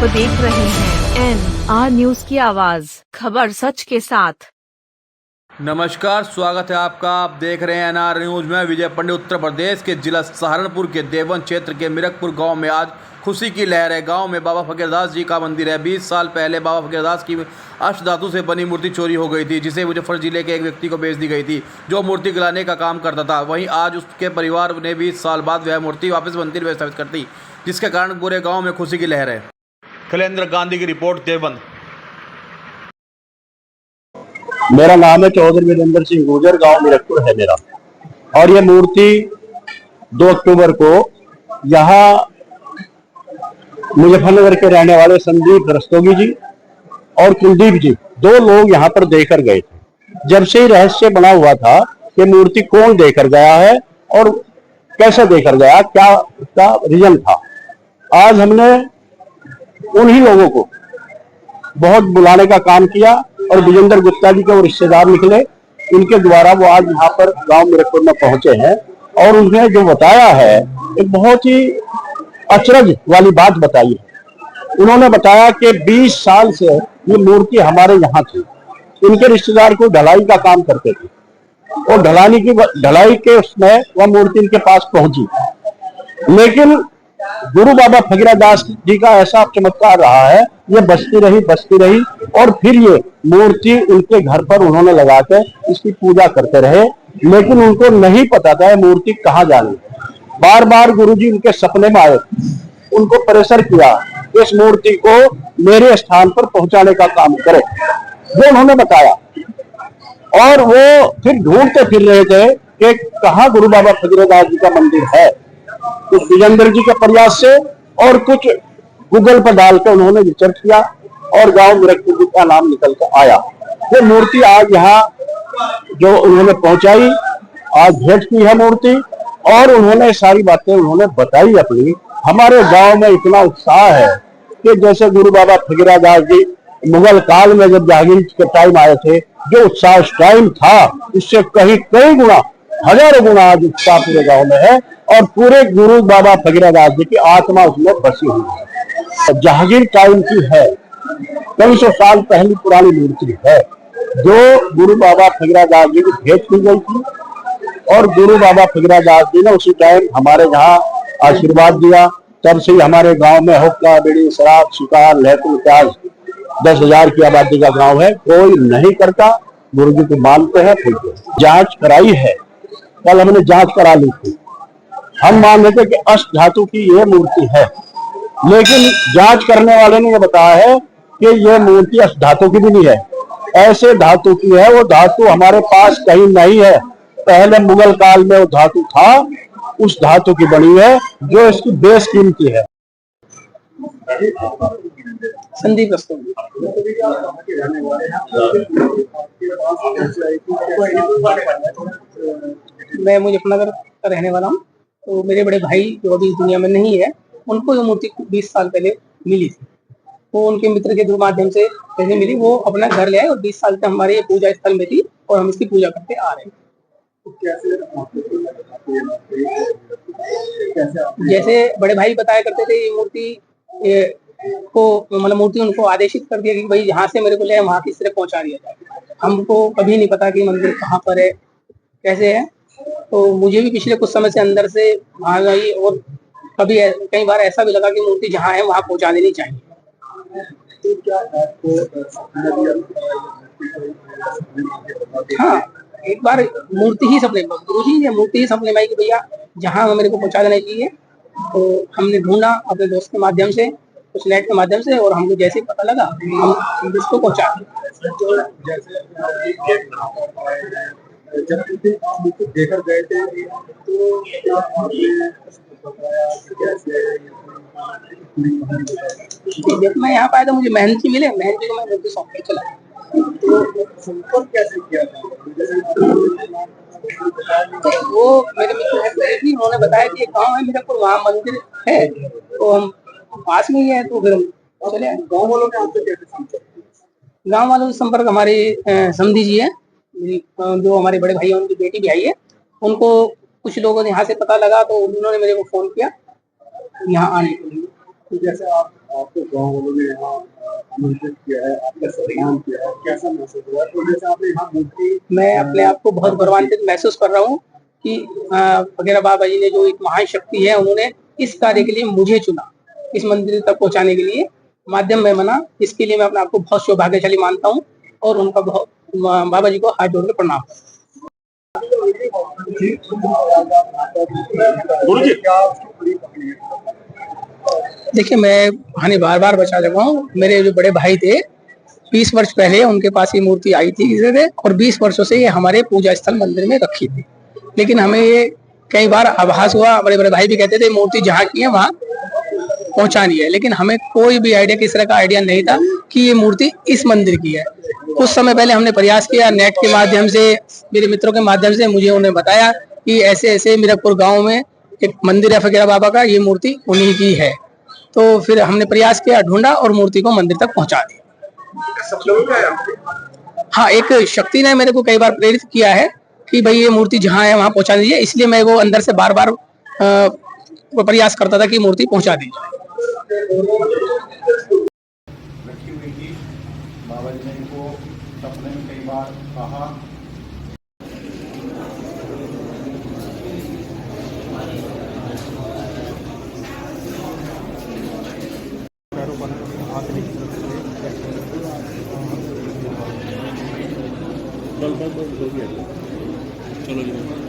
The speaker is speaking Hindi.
देख रहे हैं NR न्यूज की आवाज, खबर सच के साथ। नमस्कार, स्वागत है आपका। आप देख रहे हैं NR न्यूज में। विजय पंडित उत्तर प्रदेश के जिला सहारनपुर के देवन क्षेत्र के मिरकपुर गांव में आज खुशी की लहर है। गांव में बाबा फकीरदास जी का मंदिर है। 20 साल पहले बाबा फकीरदास की अष्टधातु से बनी मूर्ति चोरी हो गई थी, जिसे मुजफ्फर जिले के एक व्यक्ति को बेच दी गई थी, जो मूर्ति गलाने का काम करता था। वहीं आज उसके परिवार ने 20 साल बाद वह मूर्ति वापस मंदिर में स्थापित कर दी, जिसके कारण पूरे गाँव में खुशी की लहर है। खलेंद्र गांधी की रिपोर्ट, देवबंद। मेरा नाम है चौधरी वीरेंद्र सिंह गुजर, गांव मिरकपुर है मेरा। और ये मूर्ति 2 अक्टूबर को यहाँ मुजफ्फरनगर के रहने वाले संदीप रस्तोगी जी और कुलदीप जी 2 लोग यहाँ पर देकर गए थे। जब से ही रहस्य बना हुआ था कि मूर्ति कौन देकर गया है और कैसे देकर गया, क्या उसका रीजन था। आज हमने उन्हीं लोगों को बहुत बुलाने का काम किया और विजेंद्र गुप्ता जी के वो रिश्तेदार निकले, इनके द्वारा वो आज यहाँ पर गांव मिरकपुर में पहुंचे हैं। और उन्हें जो बताया है एक बहुत ही अचरज वाली बात बताई है। उन्होंने बताया कि 20 साल से ये मूर्ति हमारे यहाँ थी। इनके रिश्तेदार को ढलाई का काम करते थे और ढलाई के उसमें वह मूर्ति इनके पास पहुंची, लेकिन गुरु बाबा फकीरदास जी का ऐसा चमत्कार रहा है, ये बचती रही और फिर ये मूर्ति उनके घर पर उन्होंने लगाकर इसकी पूजा करते रहे। लेकिन उनको नहीं पता था ये मूर्ति कहाँ जानी। बार बार गुरुजी उनके सपने में आए, उनको प्रेशर किया इस मूर्ति को मेरे स्थान पर पहुंचाने का काम करे, जो उन्होंने बताया। और वो फिर ढूंढते फिर रहे थे कि कहाँ गुरु बाबा फकीरदास जी का मंदिर है। कुछ विजेंद्र जी के प्रयास से और कुछ गूगल पर डालकर उन्होंने रिसर्च किया और गांव मिरकपुर जी का नाम निकल कर आया। वो मूर्ति आज यहाँ जो उन्होंने पहुंचाई, आज भेंट की है मूर्ति और उन्होंने सारी बातें उन्होंने बताई अपनी। हमारे गांव में इतना उत्साह है कि जैसे गुरु बाबा फकीरदास जी मुगल काल में जब जहांगीर के टाइम आए थे, जो उत्साह उस टाइम था उससे कई गुना, हजारों गुना आज उत्साह पूरे गांव में है। और पूरे गुरु बाबा फकीरदास जी की आत्मा उसमें बसी हुई है। जहांगीर टाइम की है, कई सौ साल पहली पुरानी मूर्ति है, जो गुरु बाबा फकीरदास जी को भेंट की गई थी। और गुरु बाबा फकीरदास जी ने उसी टाइम हमारे यहाँ आशीर्वाद दिया। तब से हमारे गांव में हुक्का, बीड़ी, शराब, शिकार, लहसुन, प्याज 10,000 की आबादी का गांव है, कोई नहीं करता। गुरु जी को मानते हैं। जांच कराई है, कल हमने जांच करा ली थी। हम मान लेते कि अष्ट धातु की ये मूर्ति है, लेकिन जांच करने वाले ने ये बताया है कि ये मूर्ति अष्ट धातु की भी नहीं है, ऐसे धातु की है। वो धातु हमारे पास कहीं नहीं है, पहले मुगल काल में वो धातु था, उस धातु की बनी है, जो इसकी बेस कीमती है। संदीप रस्तोगी मैं मुजफ्फरनगर का रहने वाला हूँ। तो मेरे बड़े भाई जो अभी इस दुनिया में नहीं है, उनको ये मूर्ति 20 साल पहले मिली थी। वो उनके मित्र के माध्यम से जैसे मिली, वो अपना घर ले आए और 20 साल से हमारे ये पूजा स्थल में थी और हम इसकी पूजा करते आ रहे हैं। जैसे बड़े भाई बताया करते थे, ये मूर्ति को मतलब मूर्ति उनको आदेशित कर दिया कि भाई यहाँ से मेरे को ले वहां किस तरह पहुंचा दिया जाए। हमको कभी नहीं पता कि मंदिर कहाँ पर है, कैसे है। तो मुझे भी पिछले कुछ समय से अंदर से वहां गई और कई बार ऐसा भी लगा कि मूर्ति जहाँ है वहां पहुंचा देनी चाहिए। हाँ, एक बार मूर्ति ही सपने में, गुरुजी ने मूर्ति ही सपने में आई कि भैया जहाँ मेरे को पहुंचा देना चाहिए। तो हमने ढूंढा अपने दोस्त के माध्यम से, कुछ नेट के माध्यम से, और हमको जैसे ही पता लगा हम उसको पहुंचा देकर गए थे। तो जब मैं यहाँ पाया तो मुझे मेहनती मिले, मेहनती को मैं मूर्ति सौंप के चला। संपर्क कैसे किया था? वो मेरे मित्र थी, उन्होंने बताया कि एक गाँव है मिरकपुर, वहाँ मंदिर है, तो हम पास में ही है, तो फिर हम चले आए। गाँव वालों के आपसे कैसे संपर्क? गाँव वालों से संपर्क हमारे समधी जी है, जो हमारे बड़े भाई हैं, उनकी बेटी भी आई है। उनको कुछ लोगों ने यहाँ से पता लगा तो उन्होंने मेरे को फोन किया यहाँ आने के लिए। तो जैसे आपको गाँव वालों ने यहाँ आमंत्रित किया है, आपका सम्मान किया है, कैसा महसूस हुआ? तो जैसे आपने यहाँ मूर्ति, मैं अपने आप को बहुत गौरवान्वित महसूस कर रहा हूँ कि फकीरा बाबा जी ने जो एक महान शक्ति है, उन्होंने इस कार्य के लिए मुझे चुना, इस मंदिर तक पहुंचाने के लिए माध्यम में बना। इसके लिए मैं अपने आप को बहुत सौभाग्यशाली मानता हूँ और उनका बहुत बाबा जी को हाथ जोड़ के प्रणाम। गुरु जी क्या उसकी पूरी पकड़ी है? देखिए, मैं कहानी बार बार बता चुका हूँ। मेरे जो बड़े भाई थे, 20 वर्ष पहले उनके पास ये मूर्ति आई थी किसी से, और 20 वर्षों से ये हमारे पूजा स्थल मंदिर में रखी थी। लेकिन हमें ये कई बार आभास हुआ, बड़े बड़े भाई भी कहते थे मूर्ति जहाँ की है वहाँ पहुंचानी है, लेकिन हमें कोई भी आइडिया, किस तरह का आइडिया नहीं था कि ये मूर्ति इस मंदिर की है। कुछ समय पहले हमने प्रयास किया, नेट के माध्यम से, मेरे मित्रों के माध्यम से मुझे उन्हें बताया कि ऐसे ऐसे मीरकपुर गांव में एक मंदिर है फकीरा बाबा का, ये मूर्ति उन्हीं की है। तो फिर हमने प्रयास किया, ढूंढा और मूर्ति को मंदिर तक पहुंचा दिया। हाँ, एक शक्ति ने मेरे को कई बार प्रेरित किया है कि भाई ये मूर्ति जहाँ है वहाँ पहुंचा दीजिए, इसलिए मैं वो अंदर से बार बार प्रयास करता था कि मूर्ति पहुंचा दीजिए। रखी हुई थी। बाबा जी ने इनको सपने में कई बार कहा। चलो जी।